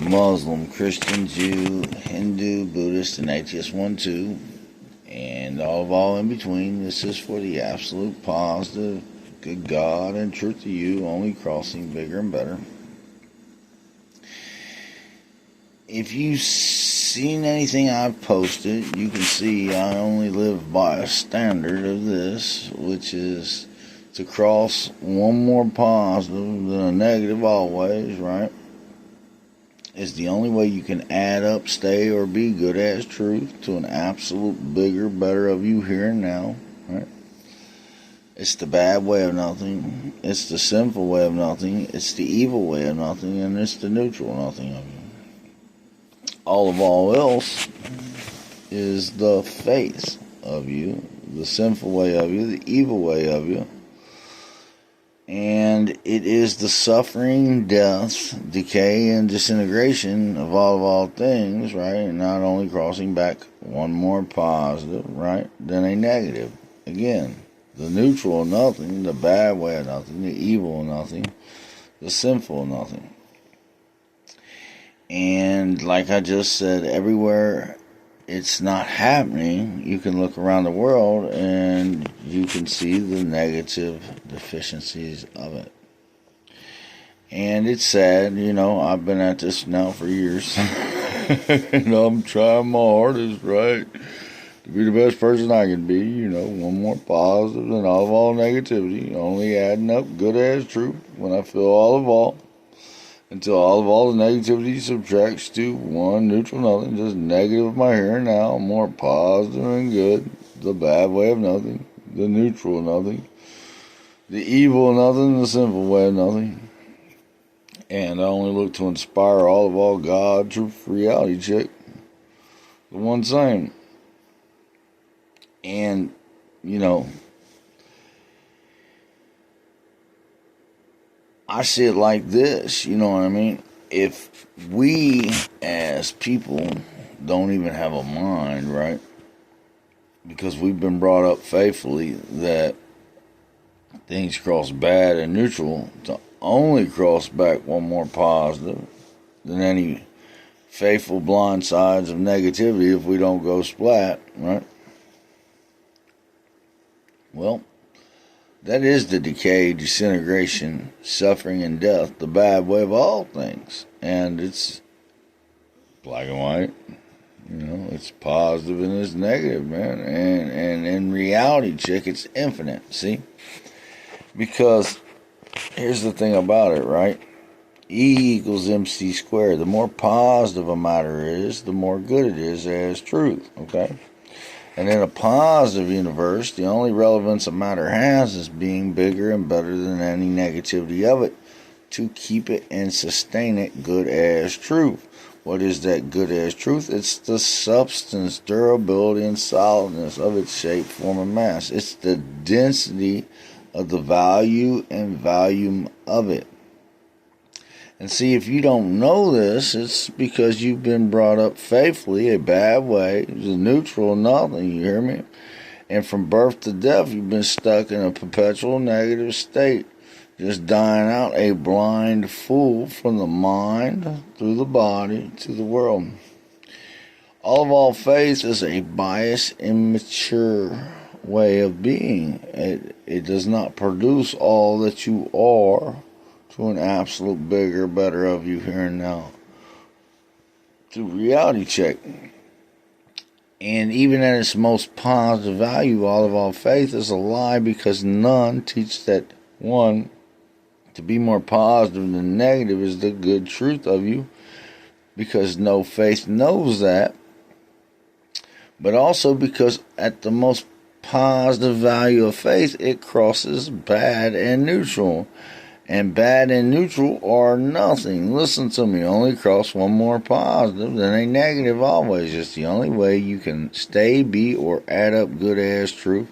Muslim, Christian, Jew, Hindu, Buddhist, and atheist one, too, and all in between. This is for the absolute positive, good God and truth to you, only crossing bigger and better. If you've seen anything I've posted, you can see I only live by a standard of this, which is to cross one more positive than a negative always, right? It's the only way you can add up, stay, or be good as truth to an absolute bigger, better of you here and now, right? It's the bad way of nothing. It's the sinful way of nothing. It's the evil way of nothing, and it's the neutral nothing of you. All else is the face of you, the sinful way of you, the evil way of you. And it is the suffering, death, decay, and disintegration of all things, right? And not only crossing back one more positive, right, than a negative. Again, the neutral of nothing, the bad way of nothing, the evil of nothing, the sinful of nothing. And like I just said, everywhere it's not happening, you can look around the world and you can see the negative deficiencies of it. And it's sad, I've been at this now for years. And I'm trying my hardest, right, to be the best person I can be, one more positive than all negativity, only adding up good as truth when I feel all, until all the negativity subtracts to one neutral nothing, just negative of my here and now, more positive and good, the bad way of nothing, the neutral of nothing, the evil of nothing, the sinful way of nothing. And I only look to inspire all God, truth, reality check, the one same. And, I see it like this, you know what I mean? If we as people don't even have a mind, right? Because we've been brought up faithfully that things cross bad and neutral to only cross back one more positive than any faithful blind sides of negativity if we don't go splat, right? Well, that is the decay, disintegration, suffering, and death, the bad way of all things. And it's black and white. It's positive and it's negative, man. And in reality, chick, it's infinite, see? Because here's the thing about it, right? E equals MC squared. The more positive a matter is, the more good it is as truth, okay? And in a positive universe, the only relevance a matter has is being bigger and better than any negativity of it to keep it and sustain it good as truth. What is that good as truth? It's the substance, durability, and solidness of its shape, form, and mass. It's the density of the value and volume of it. And see, if you don't know this, it's because you've been brought up faithfully, a bad way, a neutral nothing, you hear me? And from birth to death, you've been stuck in a perpetual negative state, just dying out a blind fool from the mind, through the body, to the world. All faith is a biased, immature way of being. It does not produce all that you are to an absolute bigger, better of you here and now. To reality check. And even at its most positive value, all faith is a lie because none teach that one, to be more positive than negative is the good truth of you, because no faith knows that. But also because at the most positive value of faith, it crosses bad and neutral. And bad and neutral are nothing. Listen to me. Only cross one more positive than a negative always. It's the only way you can stay, be, or add up good as truth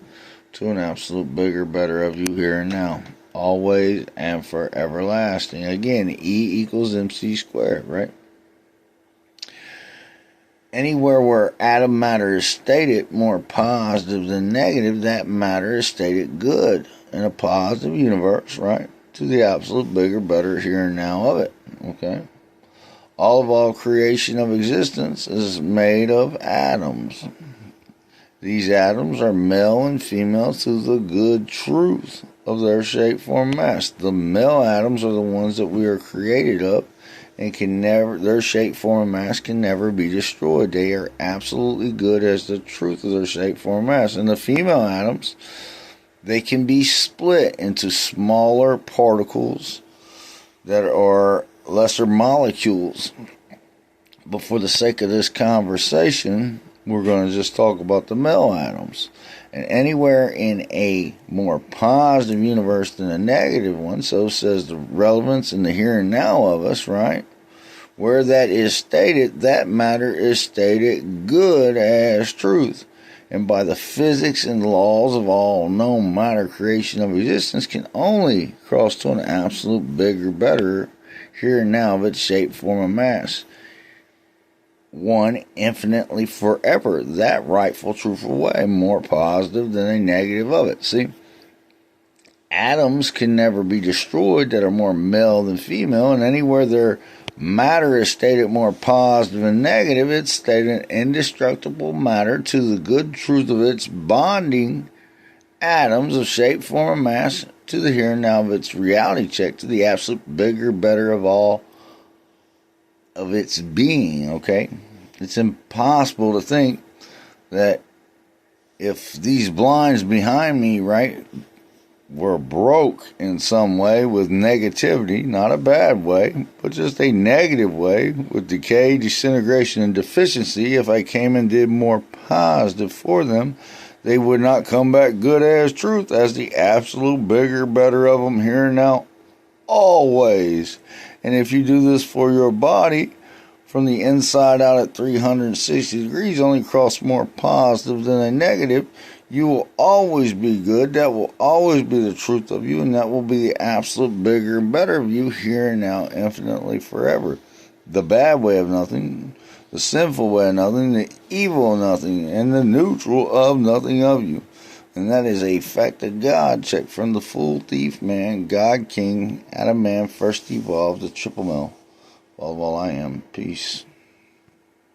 to an absolute bigger, better of you here and now. Always and for everlasting. Again, E equals MC squared, right? Anywhere where atom matter is stated more positive than negative, that matter is stated good in a positive universe, right? To the absolute bigger, better here and now of it, okay? All creation of existence is made of atoms. These atoms are male and female to the good truth of their shape, form, mass. The male atoms are the ones that we are created of, and their shape, form, and mass can never be destroyed. They are absolutely good as the truth of their shape, form, and mass. And the female atoms, they can be split into smaller particles that are lesser molecules. But for the sake of this conversation, we're going to just talk about the male atoms. And anywhere in a more positive universe than a negative one, so says the relevance in the here and now of us, right? Where that is stated, that matter is stated good as truth. And by the physics and laws of all known matter, creation of existence can only cross to an absolute bigger, better here and now of its shape, form, and mass. One infinitely forever, that rightful, truthful way, more positive than a negative of it. See, atoms can never be destroyed that are more male than female, and anywhere their matter is stated more positive and negative, it's stated indestructible matter to the good truth of its bonding atoms of shape, form, and mass to the here and now of its reality check to the absolute bigger, better of all of its being, okay? It's impossible to think that if these blinds behind me, right, were broke in some way with negativity, not a bad way, but just a negative way with decay, disintegration, and deficiency, if I came and did more positive for them, they would not come back good as truth, as the absolute bigger, better of them here and now, always. And if you do this for your body, from the inside out at 360 degrees, only cross more positive than a negative, you will always be good. That will always be the truth of you, and that will be the absolute bigger and better of you here and now, infinitely forever. The bad way of nothing, the sinful way of nothing, the evil of nothing, and the neutral of nothing of you. And that is a fact of God. Check from the fool, thief, man, God, king, Adam, man, first evolved, the triple male. All I am. Peace.